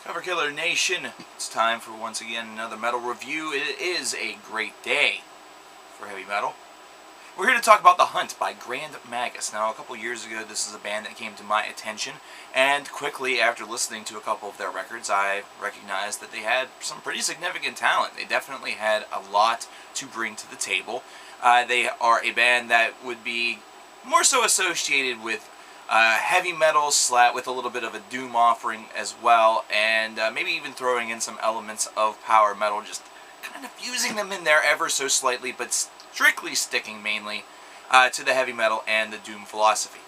Cover Killer Nation, it's time for once again another metal review. It is a great day for heavy metal. We're here to talk about The Hunt by Magus. Now, a couple years ago, this is a band that came to my attention, and quickly after listening to a couple of their records, I recognized that they had some pretty significant talent. They definitely had a lot to bring to the table. They are a band that would be more so associated with heavy metal with a little bit of a doom offering as well, and maybe even throwing in some elements of power metal, just kind of fusing them in there ever so slightly, but strictly sticking mainly to the heavy metal and the doom philosophy.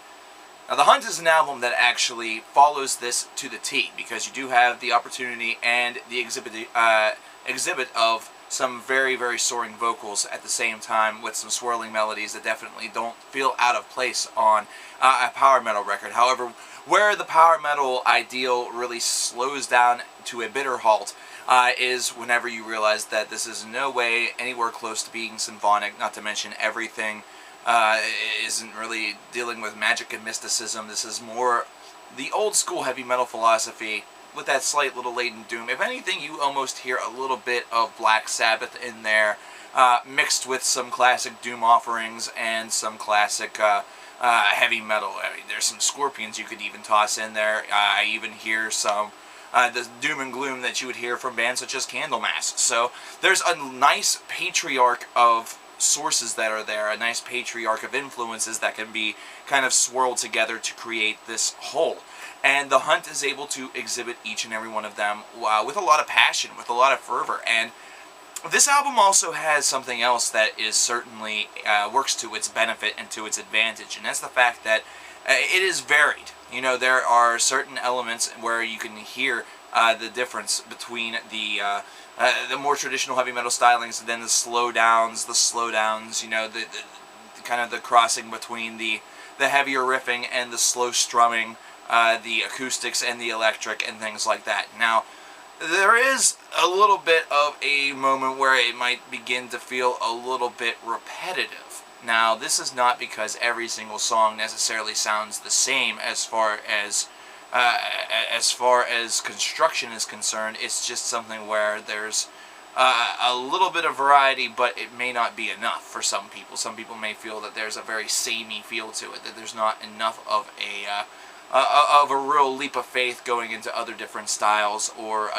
Now, The Hunt is an album that actually follows this to the T, because you do have the opportunity and the exhibit of some very, very soaring vocals at the same time, with some swirling melodies that definitely don't feel out of place on a power metal record. However, where the power metal ideal really slows down to a bitter halt is whenever you realize that this is in no way anywhere close to being symphonic, not to mention everything isn't really dealing with magic and mysticism. This is more the old school heavy metal philosophy, with that slight little latent doom. If anything, you almost hear a little bit of Black Sabbath in there, mixed with some classic doom offerings and some classic heavy metal. I mean, there's some Scorpions you could even toss in there. I even hear some the doom and gloom that you would hear from bands such as Candlemass. So there's a nice patriarch of sources that are there, a nice patriarch of influences that can be kind of swirled together to create this whole. And The Hunt is able to exhibit each and every one of them with a lot of passion, with a lot of fervor. And this album also has something else that is certainly works to its benefit and to its advantage, and that's the fact that it is varied. You know, there are certain elements where you can hear the difference between the more traditional heavy metal stylings, and then the slowdowns, you know, the kind of the crossing between the heavier riffing and the slow strumming, the acoustics and the electric and things like that. Now, there is a little bit of a moment where it might begin to feel a little bit repetitive. Now, this is not because every single song necessarily sounds the same as far as construction is concerned. It's just something where there's a little bit of variety, but it may not be enough for some people. Some people may feel that there's a very samey feel to it, that there's not enough of a real leap of faith going into other different styles, or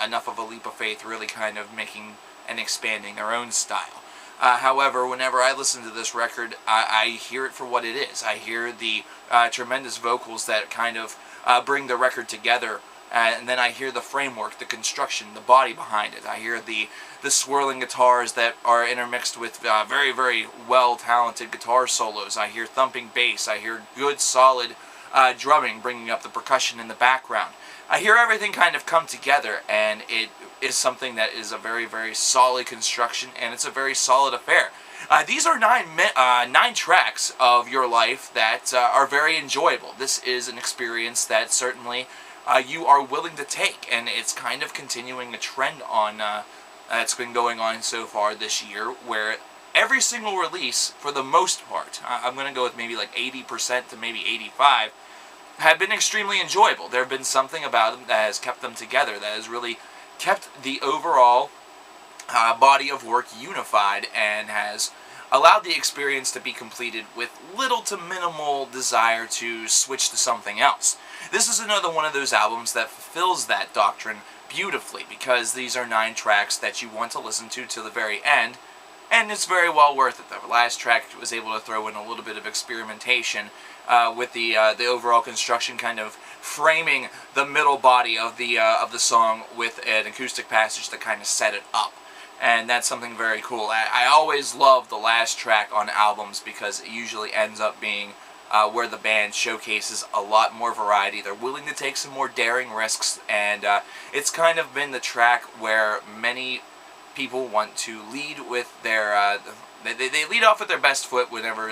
enough of a leap of faith really kind of making and expanding their own style. However, whenever I listen to this record, I hear it for what it is. I hear the tremendous vocals that kind of bring the record together, and then I hear the framework, the construction, the body behind it. I hear the swirling guitars that are intermixed with very, very well-talented guitar solos. I hear thumping bass. I hear good, solid drumming, bringing up the percussion in the background. I hear everything kind of come together, and it is something that is a very, very solid construction, and it's a very solid affair. These are nine tracks of your life that are very enjoyable. This is an experience that certainly you are willing to take, and it's kind of continuing a trend on that's been going on so far this year, where every single release, for the most part, I'm going to go with maybe like 80% to maybe 85%, have been extremely enjoyable. There have been something about them that has kept them together, that has really kept the overall body of work unified, and has allowed the experience to be completed with little to minimal desire to switch to something else. This is another one of those albums that fulfills that doctrine beautifully, because these are 9 tracks that you want to listen to the very end, and it's very well worth it. The last track was able to throw in a little bit of experimentation with the overall construction, kind of framing the middle body of the song with an acoustic passage that kind of set it up. And that's something very cool. I always love the last track on albums, because it usually ends up being where the band showcases a lot more variety. They're willing to take some more daring risks, and it's kind of been the track where many people want to lead with their they lead off with their best foot whenever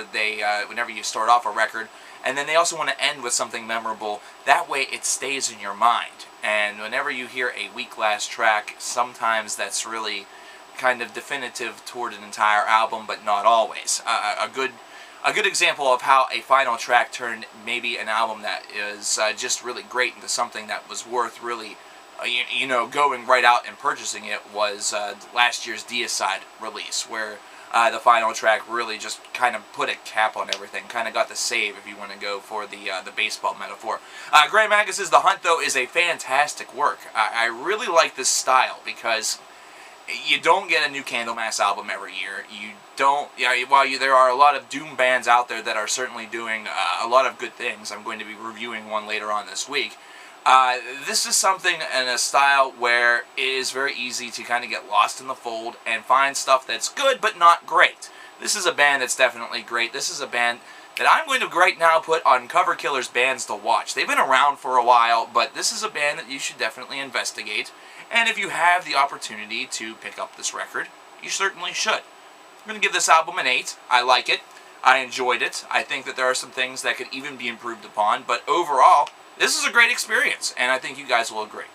you start off a record, and then they also want to end with something memorable. That way it stays in your mind. And whenever you hear a weak last track, sometimes that's really kind of definitive toward an entire album, but not always. A good example of how a final track turned maybe an album that is just really great into something that was worth really you know, going right out and purchasing it was last year's Deicide release, where the final track really just kind of put a cap on everything, kind of got the save if you want to go for the baseball metaphor. Grand Magus' The Hunt, though, is a fantastic work. I really like this style because you don't get a new Candlemass album every year. You don't, while there are a lot of doom bands out there that are certainly doing a lot of good things. I'm going to be reviewing one later on this week. This is something in a style where it is very easy to kind of get lost in the fold and find stuff that's good but not great. This is a band that's definitely great. This is a band that I'm going to right now put on Cover Killer's bands to watch. They've been around for a while, but this is a band that you should definitely investigate. And if you have the opportunity to pick up this record, you certainly should. I'm going to give this album an 8. I like it. I enjoyed it. I think that there are some things that could even be improved upon, but overall, this is a great experience, and I think you guys will agree.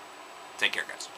Take care, guys.